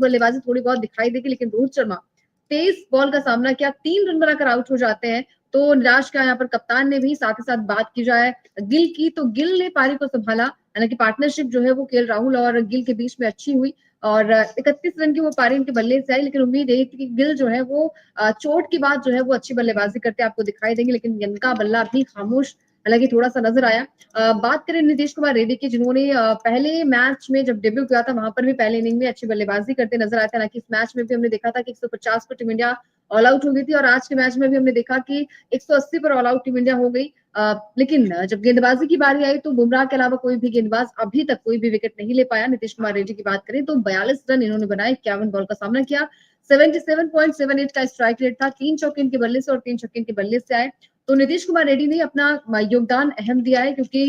बल्लेबाजी थोड़ी बहुत दिखाई देगी, लेकिन रोहित शर्मा 23 बॉल का सामना किया, 3 रन बनाकर आउट हो जाते हैं। तो निराश किया यहाँ पर कप्तान ने भी। साथ ही साथ बात की जाए गिल की, तो गिल ने पारी को संभाला, हालांकि पार्टनरशिप जो है वो केएल राहुल और गिल के बीच में अच्छी हुई और 31 रन की वो पारी इनके बल्ले से आई, लेकिन उम्मीद यही थी कि गिल जो है वो चोट के बाद जो है वो अच्छी बल्लेबाजी करते आपको दिखाई देंगे, लेकिन इनका बल्ला भी खामोश हालांकि थोड़ा सा नजर आया। बात करें नीतीश कुमार रेड्डी की, जिन्होंने पहले मैच में जब डेब्यू किया था वहां पर भी पहले इनिंग में अच्छी बल्लेबाजी करते नजर आए थे। हालांकि इस मैच में भी हमने देखा था कि 150 पर टीम इंडिया ऑल आउट हो गई थी और आज के मैच में भी हमने देखा कि 180 पर ऑल आउट टीम इंडिया हो गई। लेकिन जब गेंदबाजी की बारी आई तो बुमराह के अलावा कोई भी गेंदबाज अभी तक कोई भी विकेट नहीं ले पाया। नीतीश कुमार रेड्डी की बात करें तो 42 रन इन्होंने बनाए, 51 बॉल का सामना किया, 77.78 का स्ट्राइक रेट था, 3 चौके इनके बल्ले से और 3 छक्के इनके बल्ले से आए। तो नीतीश कुमार रेड्डी ने अपना योगदान अहम दिया है, क्योंकि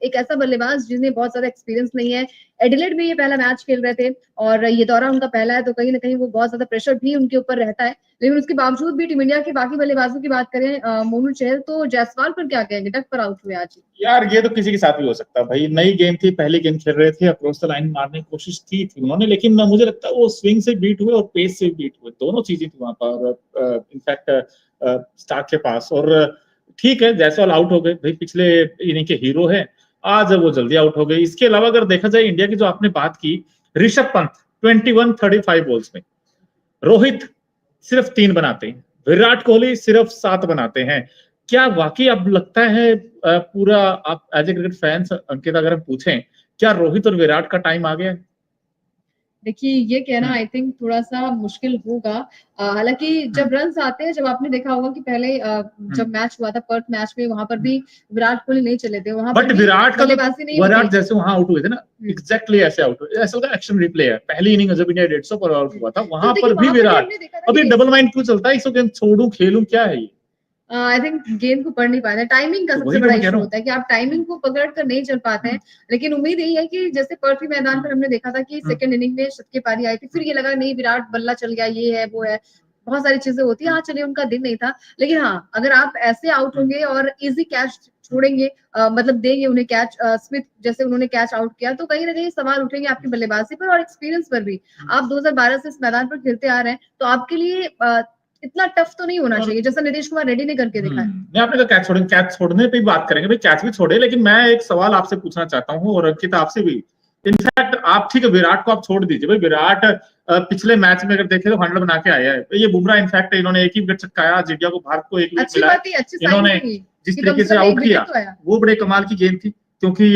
एक ऐसा बल्लेबाज जिन्हें बहुत ज्यादा एक्सपीरियंस नहीं है, एडिलेड में ये पहला मैच खेल रहे थे और ये दौरा उनका पहला है, तो कहीं ना कहीं वो बहुत ज्यादा प्रेशर भी उनके ऊपर रहता है। लेकिन उसके बावजूद भी टीम इंडिया के बाकी बल्लेबाजों की बात करें, मोनू चहल, तो जायसवाल पर क्या कहेंगे, डक पर आउट हुए आज? यार ये तो किसी के साथ भी हो सकता है भाई, नई गेम थी, पहली गेम खेल रहे थे, अक्रॉस द लाइन मारने की कोशिश की थी उन्होंने, लेकिन मुझे लगता है वो स्विंग से बीट हुए और पेस से बीट हुए, दोनों चीजें थी वहां पर इनफैक्ट स्टार्क के पास। और ठीक है जायसवाल आउट हो गए भाई, पिछले इनिंग के हीरो है, आज वो जल्दी आउट हो गए। इसके अलावा अगर देखा जाए इंडिया की जो आपने बात की, ऋषभ पंत 21-35 बॉल्स में, रोहित सिर्फ 3 बनाते हैं, विराट कोहली सिर्फ 7 बनाते हैं। क्या वाकई अब लगता है पूरा, आप एज ए क्रिकेट फैंस अंकित अगर हम पूछें, क्या रोहित और विराट का टाइम आ गया? देखिए ये कहना आई थिंक थोड़ा सा मुश्किल होगा। हालांकि जब रन्स आते हैं, जब आपने देखा होगा कि पहले जब मैच हुआ था पर्थ मैच में, वहां पर भी विराट कोहली नहीं चले थे, वहां बट पर विराट का बल्लेबाजी नहीं विराट जैसे वहां आउट हुए थे ना, एग्जैक्टली ऐसे आउट हुए, ऐसा होता एक्शन रिप्ले है, पहली इनिंग जब इंडिया 150 पर आउट हुआ था वहां पर भी विराट, अभी डबल माइंड क्यों चलता है, इसको गेंद छोड़ूं खेलूं, क्या है ये? आई थिंक गेंद को पढ़ नहीं पाते, टाइमिंग का सबसे बड़ा इशू होता है कि आप टाइमिंग को पकड़ कर नहीं चल पाते हैं। लेकिन उम्मीद यही है कि जैसे पर्थी मैदान पर हमने देखा था कि सेकंड इनिंग में शतकीय पारी आई थी, फिर ये लगा नहीं विराट बल्ला चल गया, ये है वो है, बहुत सारी चीजें होती है। हाँ चलिए उनका दिन नहीं था, लेकिन हाँ अगर आप ऐसे आउट होंगे और इजी कैच छोड़ेंगे, मतलब देंगे उन्हें कैच, स्मिथ जैसे उन्होंने कैच आउट किया, तो कहीं ना कहीं सवाल उठेंगे आपकी बल्लेबाजी पर और एक्सपीरियंस पर भी। आप 2012 से इस मैदान पर खेलते आ रहे हैं, तो आपके लिए इतना टफ तो नहीं होना चाहिए जैसा नीतीश कुमार रेड्डी ने करके दिखाया। नहीं आपने तो कैच छोड़ेंगे, कैच छोड़ने पे बात करेंगे भाई, कैच भी छोड़े, लेकिन मैं एक सवाल आपसे पूछना चाहता हूँ और अंकिता आपसे भी। इनफैक्ट आप ठीक है विराट को आप छोड़ दीजिए भाई, विराट पिछले मैच में अगर देखें तो 100 बना के आया है, ये बुमराह इनफैक्ट इन्होंने एक ही विकेट चटकाया, इंडिया को, भारत को 1 विकेट मिला, इन्होंने जिस तरीके से आउट किया वो बड़े कमाल की गेम थी। क्योंकि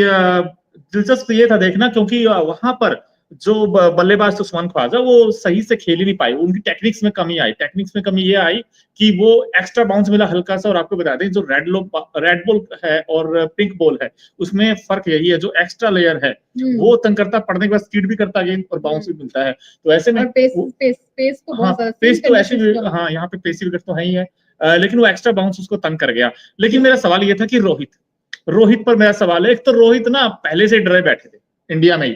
दिलचस्प ये था देखना, क्योंकि वहां पर जो बल्लेबाज तो सुमन ख्वाजा वो सही से खेल ही नहीं पाए, उनकी टेक्निक्स में कमी आई। टेक्निक्स में कमी ये आई कि वो एक्स्ट्रा बाउंस मिला हल्का सा, और आपको बता दें जो रेड बॉल है और पिंक बॉल है उसमें फर्क यही है, जो एक्स्ट्रा लेयर है वो तंग करता, पड़ने के बाद स्पीड भी करता गेंद और बाउंस भी मिलता है। तो ऐसे में पेस तो ऐसे हाँ यहाँ पे पेसी विकेट तो है ही है, लेकिन वो एक्स्ट्रा बाउंस उसको तंग कर गया। लेकिन मेरा सवाल ये था कि रोहित पर मेरा सवाल है, एक तो रोहित ना पहले से डरे बैठे थे इंडिया में ही,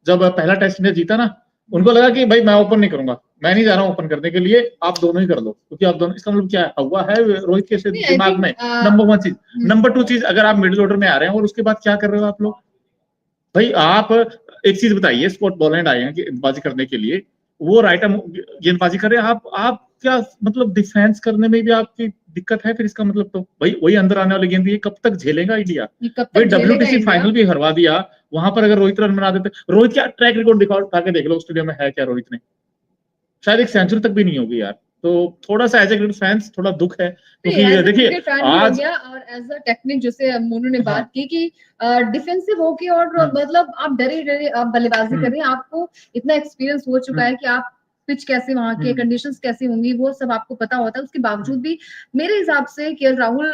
जब पहला टेस्ट इंडिया जीता ना, उनको लगा कि भाई मैं ओपन नहीं करूंगा, मैं नहीं जा रहा हूं ओपन करने के लिए, आप दोनों ही कर लो, क्योंकि आप दोनों, इसका मतलब क्या हुआ है रोहित के दिमाग में, नंबर 1 चीज। नंबर 2 चीज, अगर आप मिडिल ऑर्डर में आ रहे हैं और उसके बाद क्या कर रहे हो आप लोग भाई, आप एक चीज बताइए, स्कॉट बॉलैंड आए हैं गेंदबाजी करने के लिए, वो राइट आर्म गेंदबाजी कर रहे हैं, आप क्या मतलब डिफेंस करने में भी आपकी दिक्कत है, फिर इसका मतलब तो भाई वही अंदर आने वाली गेंद, ये कब तक झेलेगा इंडिया? भाई WTC फाइनल भी हरवा दिया, वहां पर अगर रोहित रन बना देते, रोहित क्या ट्रैक रिकॉर्ड दिखा उठा के देख लो ऑस्ट्रेलिया में है क्या रोहित ने, शायद 1 सेंचुरी तक भी नहीं होगी यार। तो थोड़ा सा एज ए क्रिकेट फैंस थोड़ा दुख है, क्योंकि देखिए आज और एज अ टेक्निक जैसे मोनू ने बात की कि डिफेंसिव होके और मतलब आप डरे आप बल्लेबाजी कर रहे हैं, आपको इतना एक्सपीरियंस हो चुका है कि आप पिच कैसे, वहां के कंडीशंस कैसी होंगी वो सब आपको पता होता है। उसके बावजूद भी मेरे हिसाब से केएल राहुल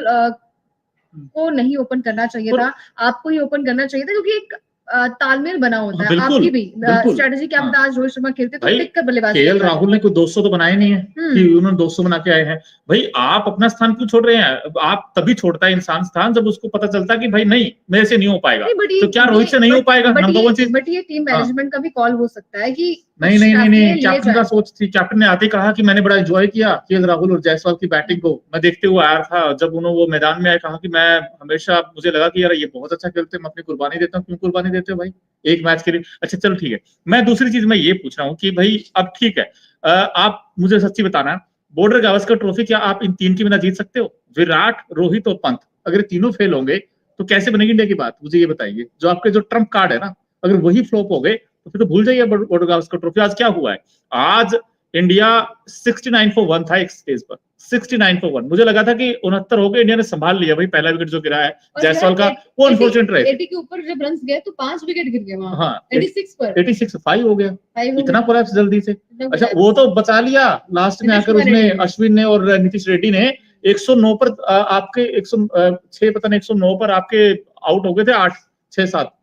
को नहीं ओपन करना चाहिए था, आपको ही ओपन करना चाहिए था, क्योंकि एक तालमेल बना होता है आपकी भी स्ट्रेटजी की। आप आज रोहित शर्मा खेलते तो टिक कर बल्लेबाजी, केएल राहुल ने कोई 200 तो बनाए नहीं है कि उन्होंने 200 बना के आए हैं। भाई आप अपना स्थान क्यों छोड़ रहे हैं? आप तभी छोड़ता है इंसान स्थान जब उसको पता चलता है कि भाई नहीं मेरे से नहीं हो पाएगा। तो क्या रोहित से नहीं हो पाएगा? नंबर 1 चीज, बट ये टीम मैनेजमेंट का भी कॉल हो सकता है कि नहीं कुछ नहीं नहीं फैसले नहीं, लिए कैप्टन का जाए। सोच थी, कैप्टन ने आते ही कहा कि मैंने बड़ा एंजॉय किया केएल राहुल और जायसवाल की बैटिंग को, मैं देखते हुए आया था। जब उन्होंने वो मैदान में आए, कहा कि मैं हमेशा, मुझे लगा कि यार ये बहुत अच्छा खेलते हैं, मैं अपनी कुर्बानी देता हूँ। क्यों कुर्बानी देते हो भाई एक मैच के लिए? अच्छा चलो ठीक है। मैं दूसरी चीज मैं ये पूछ रहा हूँ कि भाई अब ठीक है, आप मुझे सच्ची बताना, बॉर्डर गावस्कर ट्रॉफी क्या आप इन तीन की बिना जीत सकते हो? विराट, रोहित और पंत, अगर तीनों फेल होंगे तो कैसे बनेगी इंडिया की बात? मुझे ये बताइए। जो आपके जो ट्रम्प कार्ड है ना, अगर वही फ्लॉप हो गए तो फिर तो भूल जाइए बॉर्डर गावस्कर ट्रॉफी। आज क्या हुआ है? आज इंडिया 69 फॉर 1 था एक स्टेज पर, 69 फॉर 1। मुझे लगा था कि 69 हो गए, इंडिया ने संभाल लिया भाई। पहला विकेट जो गिरा है जायसवाल का, वो अनफॉर्चुनेट रहे। 80 के ऊपर जब रन गए तो 5 विकेट गिर गए वहां। हाँ 86 पर 86 5 हो गया, 5 हो इतना गया। कोलैप्स जल्दी से। इतना अच्छा collapse। वो तो बचा लिया लास्ट में नीतीश आकर, कुमार उसने रेड्डी ने। अश्विन ने और नीतीश रेड्डी ने 109 पर आपके 106 पता नहीं 109 पर आपके आउट हो गए थे 8 6 7।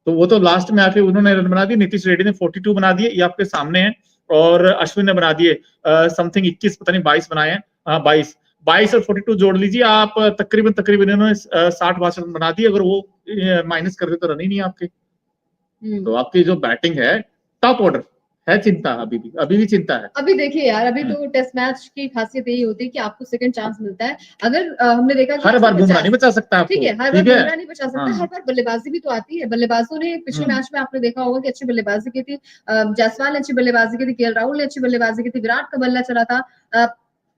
तो वो तो लास्ट में आके उन्होंने रन बना दिए। नीतीश रेड्डी ने 42 बना दिए, ये आपके सामने है। और अश्विन ने बना दिए समथिंग 21 पता नहीं 22 बनाए हैं। हाँ 22 और 42 जोड़ लीजिए आप, तकरीबन तकरीबन इन्होंने 60-62 रन बना दिए। अगर वो माइनस कर दे तो रन ही नहीं है आपके। तो आपकी जो बैटिंग है टॉप ऑर्डर है, चिंता अभी भी चिंता है। अभी देखिए यार, अभी तो टेस्ट मैच की खासियत यही होती है कि आपको सेकंड चांस मिलता है। अगर हमने देखा कि हर बार बुमराह 150 नहीं बचा सकता आपको, ठीक है, हर बार ठीक है। बुमराह नहीं बचा सकता, हाँ हर बार बल्लेबाजी भी तो आती है। बल्लेबाजों ने पिछले मैच में आपने देखा होगा कि अच्छी बल्लेबाजी की थी। जायसवाल ने अच्छी बल्लेबाजी की थी, केएल राहुल ने अच्छी बल्लेबाजी की थी, विराट का बल्ला चला था।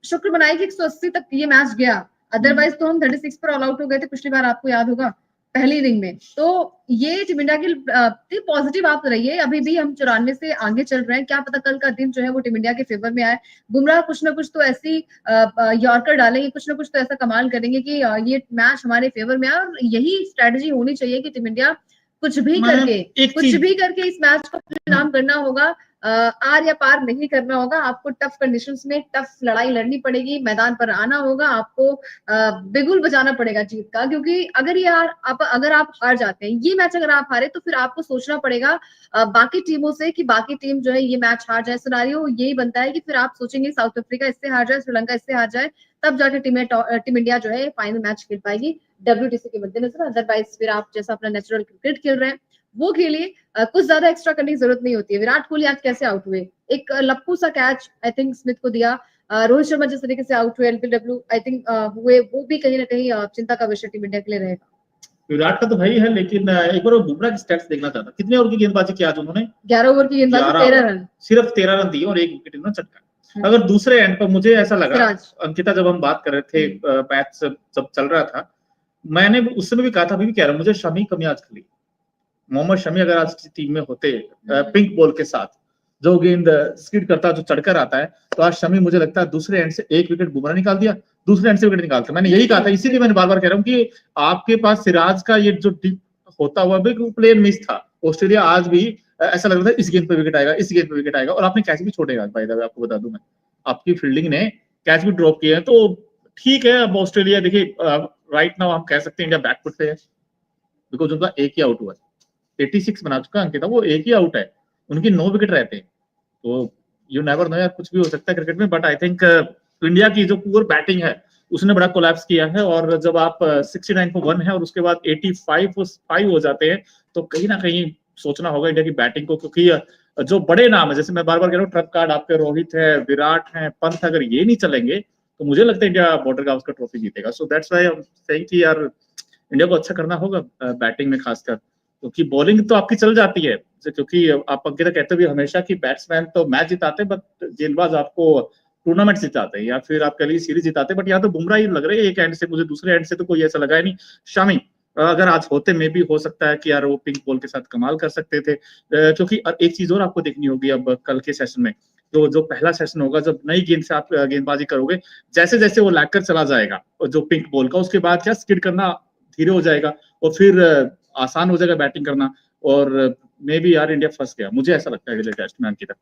शुक्र मनाई कि 180 तक ये मैच गया, अदरवाइज तो हम 36 पर ऑल आउट हो गए थे पिछली बार, आपको याद होगा पहली इनिंग में। तो ये टीम इंडिया की पॉजिटिव आप रहिए, अभी भी हम 94 से आगे चल रहे हैं। क्या पता कल का दिन जो है वो टीम इंडिया के फेवर में आए। बुमराह कुछ ना कुछ तो ऐसी यॉर्कर डालेंगे, कुछ ना कुछ तो ऐसा कमाल करेंगे कि ये मैच हमारे फेवर में आए। और यही स्ट्रेटजी होनी चाहिए कि टीम इंडिया कुछ भी करके इस मैच को अपने नाम करना होगा। आर या पार नहीं करना होगा। आपको टफ कंडीशंस में टफ लड़ाई लड़नी पड़ेगी, मैदान पर आना होगा, आपको बिगुल बजाना पड़ेगा जीत का। क्योंकि अगर आप हार जाते हैं ये मैच, अगर आप हारे तो फिर आपको सोचना पड़ेगा बाकी टीमों से कि बाकी टीम जो है ये मैच हार जाए। सिनारियो यही बनता है कि फिर आप सोचेंगे साउथ अफ्रीका इससे हार जाए, श्रीलंका इससे हार जाए, तब जाके टीम इंडिया जो है फाइनल मैच खेल पाएगी WTC के मद्देनजर। अदरवाइज फिर आप जैसा अपना नेचुरल क्रिकेट खेल रहे हैं वो खेलिए। कुछ ज्यादा एक्स्ट्रा करने की जरूरत नहीं होती है। विराट कोहली आज कैसे आउट हुए? एक लप्पू सा कैच आई थिंक स्मिथ को दिया। रोहित शर्मा जिस तरीके से आउट हुए एलबीडब्ल्यू आई थिंक हुए, वो भी कहीं ना कहीं चिंता का विषय टीम इंडिया के लिए रहेगा। विराट का तो भाई है, लेकिन एक बार बुमराह की स्टैट्स देखना चाहता। कितने ओवर की गेंदबाजी की आज उन्होंने? 11 ओवर की गेंदबाजी, 13 रन, सिर्फ 13 रन दिए और एक विकेट इन्होंने चटका। अगर दूसरे एंड पर मुझे ऐसा लगा, अंकिता जब हम बात कर रहे थे मैच जब चल रहा था, मैंने उस समय भी कहा था, अभी भी कह रहा हूं, मुझे शमी कमी आज खली। मोहम्मद शमी अगर आज टीम में होते पिंक बॉल के साथ, जो गेंद स्किड करता जो चढ़कर आता है, तो आज शमी मुझे लगता है दूसरे एंड से एक विकेट बुमराह निकाल दिया, दूसरे एंड से विकेट निकालता। मैंने यही कहा था, इसीलिए मैंने बार बार कह रहा हूँ कि आपके पास सिराज का ये जो डिप होता हुआ भी प्लेयर मिस था। ऑस्ट्रेलिया आज भी ऐसा लग रहा था इस गेंद पे विकेट आएगा, इस गेंद पे विकेट आएगा, और आपने कैच भी छोड़ेगा। बाय द वे आपको बता दूं मैं, आपकी फील्डिंग ने कैच भी ड्रॉप किए हैं। तो ठीक है, अब ऑस्ट्रेलिया देखिए राइट नाउ हम कह सकते हैं इंडिया बैकफुट पे है, बिकॉज उनका एक ही आउट हुआ है। 86 बना चुका अंकिता, वो एक ही आउट है, उनकी 9 विकेट रहते हैं। तो यू नेवर नो यार, कुछ भी हो सकता है क्रिकेट में। बट आई थिंक इंडिया की जो पूर बैटिंग है उसने बड़ा कोलैप्स किया है। और जब आप 69 को 1 है और उसके बाद 85 हो जाते हैं, तो कहीं ना कहीं सोचना होगा इंडिया की बैटिंग को। क्योंकि जो बड़े नाम है, जैसे मैं बार बार कह रहा हूँ, ट्रम्प कार्ड आपके रोहित है, विराट है, पंत, अगर ये नहीं चलेंगे तो मुझे लगता है इंडिया बॉर्डर गावस्कर ट्रॉफी जीतेगा। So that's why I am saying कि यार इंडिया को अच्छा करना होगा बैटिंग में खासकर, क्योंकि बॉलिंग तो आपकी चल जाती है। क्योंकि आप अंकिता कहते भी हमेशा कि बैट्समैन तो मैच जिताते हैं, बट गेंदबाज आपको टूर्नामेंट जिताते हैं या फिर आप कह लीजिए सीरीज जिताते हैं। बट यहाँ तो बुमराह ही लग रहे हैं एक एंड से, मुझे दूसरे एंड से तो कोई ऐसा लगा ही नहीं। शामी अगर आज होते में भी हो सकता है कि यार वो पिंक बॉल के साथ कमाल कर सकते थे। क्योंकि एक चीज और आपको देखनी होगी अब कल के सेशन में, तो जो पहला सेशन होगा, जब नई गेंद से आप गेंदबाजी करोगे, जैसे जैसे वो लैग कर चला जाएगा जो पिंक बॉल का, उसके बाद क्या स्किड करना धीरे हो जाएगा और फिर आसान हो जाएगा बैटिंग करना। और मे बी यार इंडिया फंस गया, मुझे ऐसा लगता है अगले टेस्ट में अंकिता।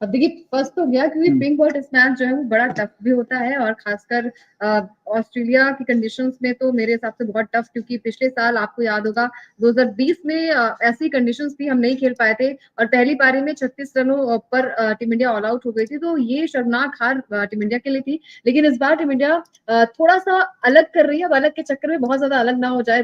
अब देखिए फर्स्ट तो गया क्योंकि पिंक बॉल टेस्ट मैच जो है वो बड़ा टफ भी होता है। और खासकर ऑस्ट्रेलिया की कंडीशंस में तो मेरे हिसाब से बहुत टफ, क्योंकि पिछले साल आपको याद होगा 2020 में ऐसी कंडीशंस थी, हम नहीं खेल पाए थे और पहली पारी में 36 रनों पर टीम इंडिया ऑल आउट हो गई थी। तो ये शर्मनाक हार टीम इंडिया के लिए थी। लेकिन इस बार टीम इंडिया थोड़ा सा अलग कर रही है। अब अलग के चक्कर में बहुत ज्यादा अलग ना हो जाए।